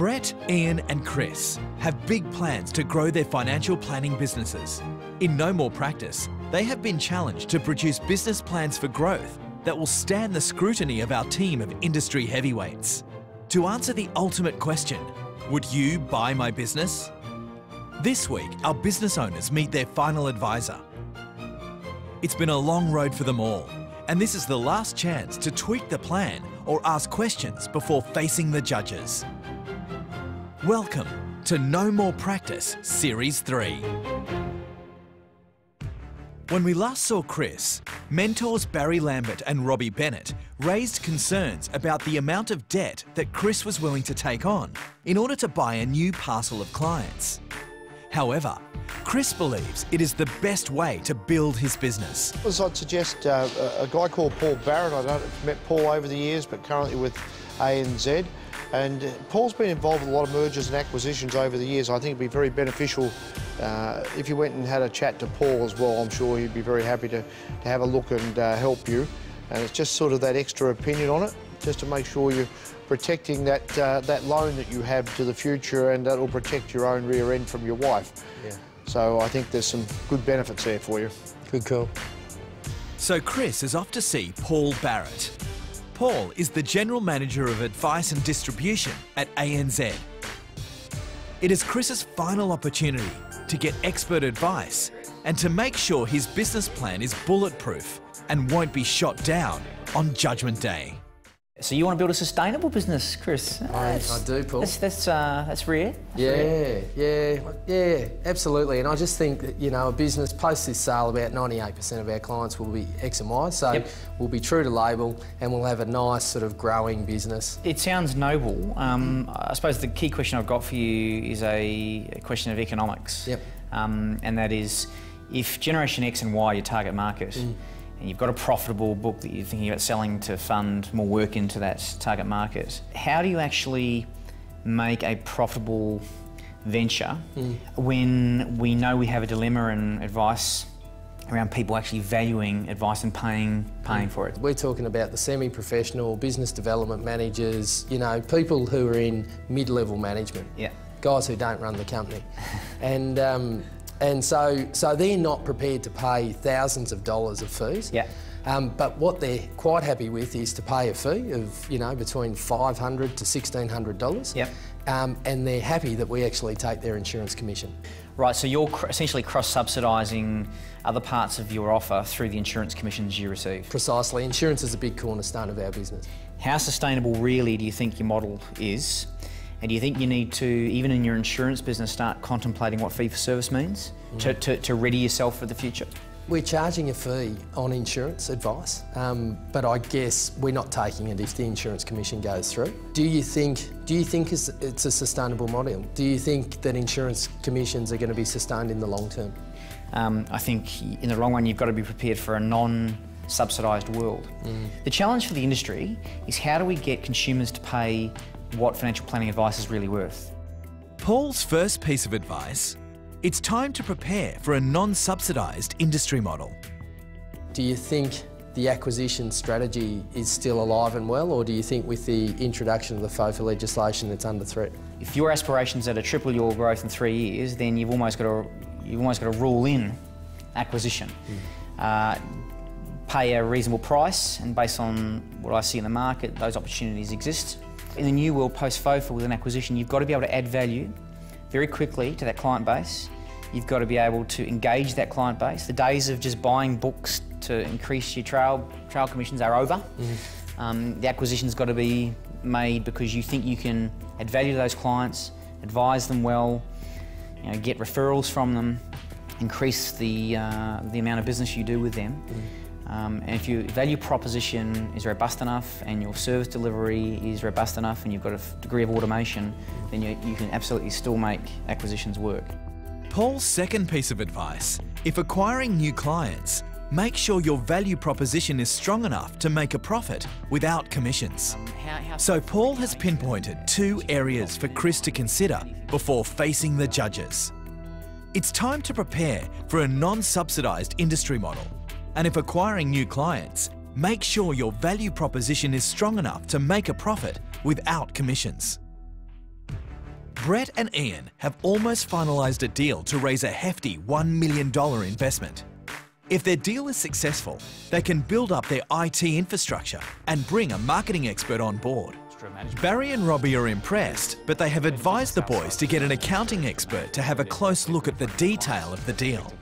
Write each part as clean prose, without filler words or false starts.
Brett, Ian and Chris have big plans to grow their financial planning businesses. In No More Practice, they have been challenged to produce business plans for growth that will stand the scrutiny of our team of industry heavyweights. To answer the ultimate question, would you buy my business? This week, our business owners meet their final advisor. It's been a long road for them all, and this is the last chance to tweak the plan or ask questions before facing the judges. Welcome to No More Practice Series 3. When we last saw Chris, mentors Barry Lambert and Robbie Bennett raised concerns about the amount of debt that Chris was willing to take on in order to buy a new parcel of clients. However, Chris believes it is the best way to build his business. I'd suggest a guy called Paul Barrett. I don't know if you've met Paul over the years, but currently with ANZ. And Paul's been involved with a lot of mergers and acquisitions over the years. I think it'd be very beneficial if you went and had a chat to Paul as well. I'm sure he'd be very happy to have a look and help you. And it's just sort of that extra opinion on it, just to make sure you're protecting that loan that you have to the future, and that'll protect your own rear end from your wife. Yeah. So I think there's some good benefits there for you. Good call. So Chris is off to see Paul Barrett. Paul is the General Manager of Advice and Distribution at ANZ. It is Chris's final opportunity to get expert advice and to make sure his business plan is bulletproof and won't be shot down on Judgment Day. So you want to build a sustainable business, Chris? I do, Paul. That's rare. Yeah, absolutely. And I just think that, you know, a business post this sale, about 98% of our clients will be X and Y. So we'll be true to label, and we'll have a nice sort of growing business. It sounds noble. I suppose the key question I've got for you is a question of economics. Yep. And that is, if Generation X and Y are your target market, and you've got a profitable book that you're thinking about selling to fund more work into that target market, how do you actually make a profitable venture when we know we have a dilemma and advice around people actually valuing advice and paying for it? We're talking about the semi-professional business development managers, you know, people who are in mid-level management, guys who don't run the company. And so they're not prepared to pay thousands of dollars of fees. But what they're quite happy with is to pay a fee of, you know, between $500 to $1,600. And they're happy that we actually take their insurance commission. Right, so you're essentially cross-subsidising other parts of your offer through the insurance commissions you receive. Precisely. Insurance is a big cornerstone of our business. How sustainable really do you think your model is? And do you think you need to, even in your insurance business, start contemplating what fee-for-service means to ready yourself for the future? We're charging a fee on insurance advice, but I guess we're not taking it if the insurance commission goes through. Do you think it's a sustainable model? Do you think that insurance commissions are going to be sustained in the long term? I think in the long run you've got to be prepared for a non-subsidised world. The challenge for the industry is, how do we get consumers to pay what financial planning advice is really worth? Paul's first piece of advice: it's time to prepare for a non-subsidised industry model. Do you think the acquisition strategy is still alive and well, or do you think with the introduction of the FOFA legislation it's under threat? If your aspirations are to triple your growth in 3 years, then you've almost got to rule in acquisition. Pay a reasonable price, and based on what I see in the market, those opportunities exist. In the new world post-FOFA with an acquisition, you've got to be able to add value very quickly to that client base. You've got to be able to engage that client base. The days of just buying books to increase your trail commissions are over. The acquisition's got to be made because you think you can add value to those clients, advise them well, you know, get referrals from them, increase the amount of business you do with them. And if your value proposition is robust enough and your service delivery is robust enough and you've got a degree of automation, then you can absolutely still make acquisitions work. Paul's second piece of advice: if acquiring new clients, make sure your value proposition is strong enough to make a profit without commissions. So Paul has pinpointed 2 areas for Chris to consider before facing the judges. It's time to prepare for a non-subsidised industry model. And if acquiring new clients, make sure your value proposition is strong enough to make a profit without commissions. Brett and Ian have almost finalised a deal to raise a hefty $1 million investment. If their deal is successful, they can build up their IT infrastructure and bring a marketing expert on board. Barry and Robbie are impressed, but they have advised the boys to get an accounting expert to have a close look at the detail of the deal.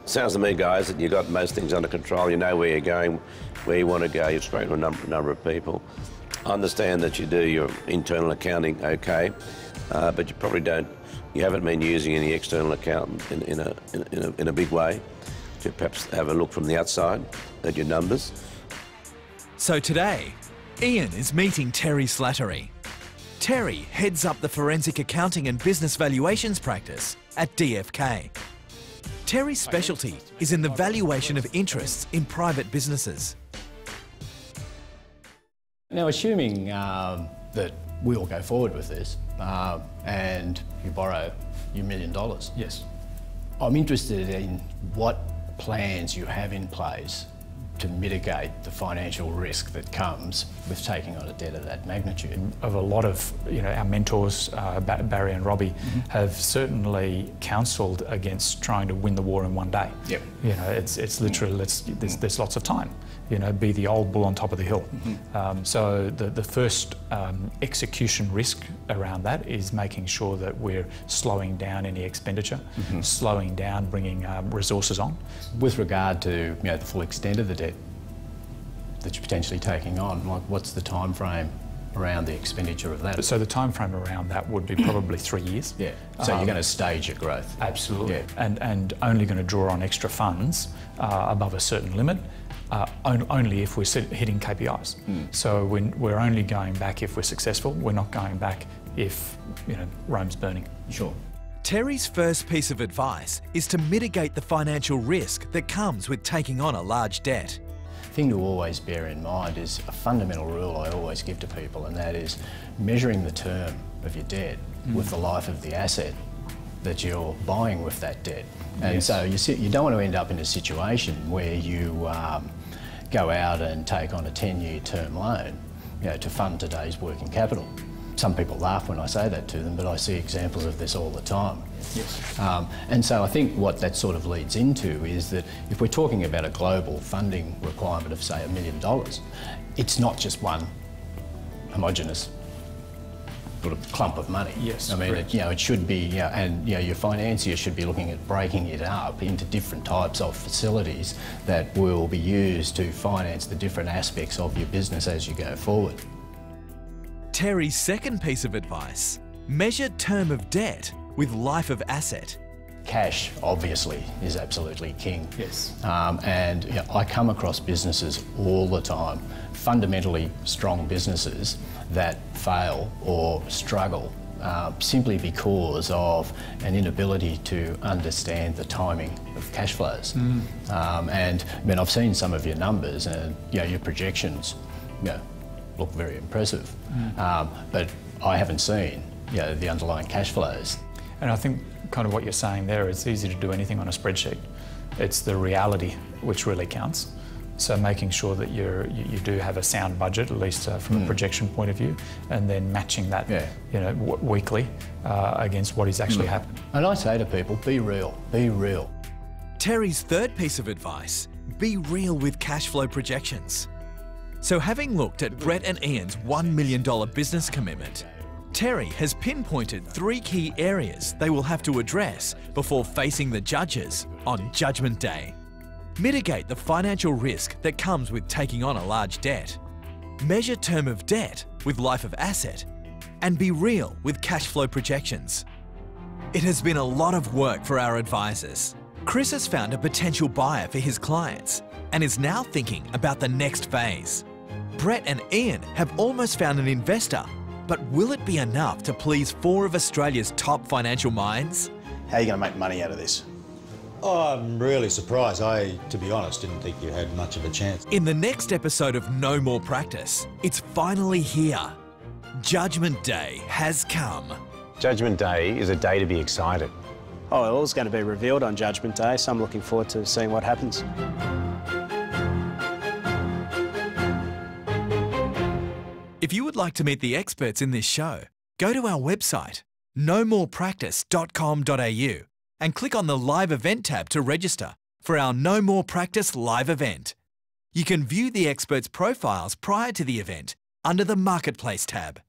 Sounds to me, guys, that you've got most things under control. You know where you're going, where you want to go. You've spoken to a number of people. I understand that you do your internal accounting okay, but you probably don't. You haven't been using any external accountant in a big way to perhaps have a look from the outside at your numbers. So today, Ian is meeting Terry Slattery. Terry heads up the forensic accounting and business valuations practice at DFK. Terry's specialty is in the valuation of interests in private businesses. Now, assuming that we all go forward with this and you borrow your $1 million, yes, I'm interested in what plans you have in place to mitigate the financial risk that comes with taking on a debt of that magnitude. Of a lot of our mentors, Barry and Robbie, have certainly counselled against trying to win the war in one day. Yep. It's literally there's lots of time. Be the old bull on top of the hill. So the first execution risk around that is making sure that we're slowing down any expenditure, slowing down bringing resources on. With regard to the full extent of the debt that you're potentially taking on, what's the time frame around the expenditure of that? So the time frame around that would be probably 3 years. Yeah. So you're going to stage your growth. Absolutely. Yeah. And only going to draw on extra funds above a certain limit. Only if we're hitting KPIs. So we're only going back if we're successful. We're not going back if Rome's burning. Sure. Terry's first piece of advice is to mitigate the financial risk that comes with taking on a large debt. The thing to always bear in mind is a fundamental rule I always give to people, and that is measuring the term of your debt with the life of the asset that you're buying with that debt. And so you don't want to end up in a situation where you go out and take on a 10-year term loan to fund today's working capital. Some people laugh when I say that to them, but I see examples of this all the time. Yes. And so I think what that sort of leads into is that if we're talking about a global funding requirement of, say, $1 million, it's not just one homogenous sort of clump of money. Yes, I mean, it should be, and your financier should be looking at breaking it up into different types of facilities that will be used to finance the different aspects of your business as you go forward. Terry's second piece of advice: measure term of debt with life of asset. Cash, obviously, is absolutely king. Yes. And I come across businesses all the time, fundamentally strong businesses that fail or struggle simply because of an inability to understand the timing of cash flows. And I mean, I've seen some of your numbers, and your projections look very impressive, but I haven't seen the underlying cash flows. And I think kind of what you're saying there, it's easy to do anything on a spreadsheet. It's the reality which really counts. So making sure that you do have a sound budget, at least from a projection point of view, and then matching that weekly against what is actually happening. And I say to people, be real, be real. Terry's third piece of advice: be real with cash flow projections. So having looked at Brett and Ian's $1 million business commitment, Terry has pinpointed 3 key areas they will have to address before facing the judges on Judgment Day. Mitigate the financial risk that comes with taking on a large debt. Measure term of debt with life of asset. And be real with cash flow projections. It has been a lot of work for our advisors. Chris has found a potential buyer for his clients and is now thinking about the next phase. Brett and Ian have almost found an investor, but will it be enough to please 4 of Australia's top financial minds? How are you going to make money out of this? Oh, I'm really surprised. To be honest, didn't think you had much of a chance. In the next episode of No More Practice, it's finally here. Judgment Day has come. Judgment Day is a day to be excited. Oh, it all's going to be revealed on Judgment Day, so I'm looking forward to seeing what happens. If you would like to meet the experts in this show, go to our website, nomorepractice.com.au and click on the Live Event tab to register for our No More Practice live event. You can view the experts' profiles prior to the event under the Marketplace tab.